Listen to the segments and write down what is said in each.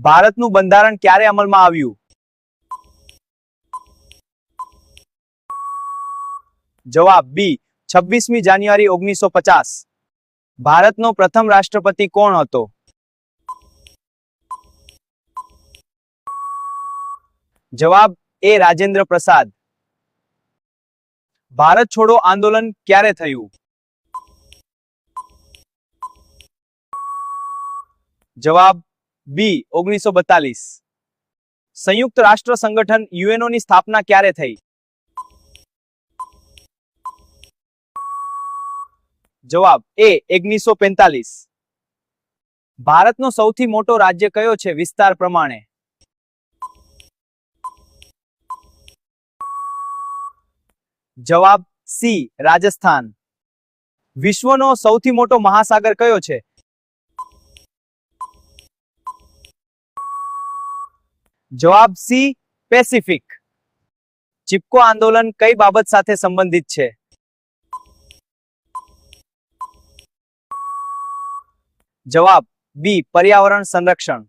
ભારતનું બંધારણ ક્યારે અમલમાં આવ્યું? જવાબ બી 26મી જાન્યુઆરી 1950. ભારતનો પ્રથમ રાષ્ટ્રપતિ કોણ હતો? જવાબ એ રાજેન્દ્ર પ્રસાદ. ભારત છોડો આંદોલન ક્યારે થયું? જવાબ બી 1942. સંયુક્ત રાષ્ટ્ર સંગઠન યુએનઓ ની સ્થાપના ક્યારે થઈ? જવાબ એ 1945. ભારતનો સૌથી મોટો રાજ્ય કયો છે વિસ્તાર પ્રમાણે? જવાબ સી રાજસ્થાન. વિશ્વનો સૌથી મોટો મહાસાગર કયો છે? જવાબ સી પેસિફિક. ચિપકો આંદોલન કઈ બાબત સાથે સંબંધિત છે? જવાબ બી પર્યાવરણ સંરક્ષણ.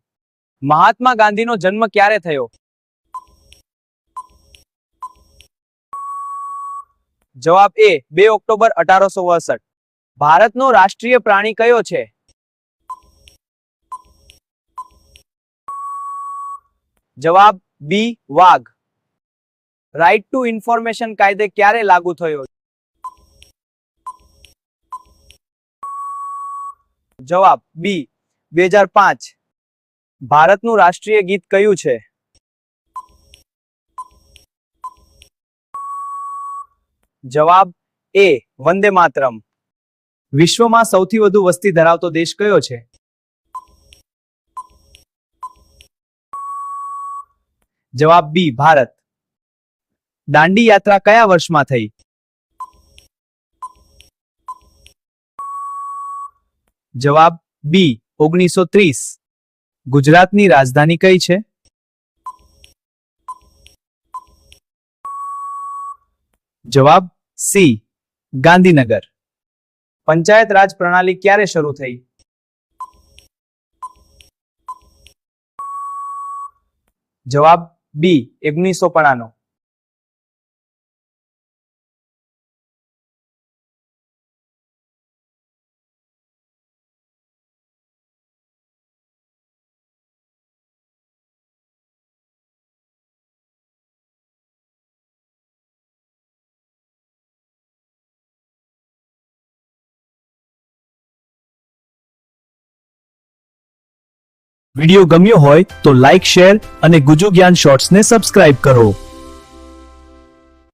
મહાત્મા ગાંધીનો જન્મ ક્યારે થયો? જવાબ એ 2 ઓક્ટોબર 1862. ભારતનો રાષ્ટ્રીય પ્રાણી કયો છે? જવાબ બી વાઘ. રાઇટ ટુ ઇન્ફોર્મેશન કાયદે ક્યારે લાગુ થયો? જવાબ બી 2005. ભારતનું રાષ્ટ્રીય ગીત કયું છે? જવાબ એ વંદે માતરમ. વિશ્વમાં સૌથી વધુ વસ્તી ધરાવતો દેશ કયો છે? જવાબ બી ભારત. દાંડી યાત્રા કયા વર્ષમાં થઈ? જવાબ બી 1930. ગુજરાતની રાજધાની કઈ છે? જવાબ સી ગાંધીનગર. પંચાયત રાજ પ્રણાલી ક્યારે શરૂ થઈ? જવાબ બી 1950. વિડિયો ગમ્યો હોય તો લાઈક, શેર અને ગુજુ જ્ઞાન શોર્ટ્સને સબસ્ક્રાઇબ કરો.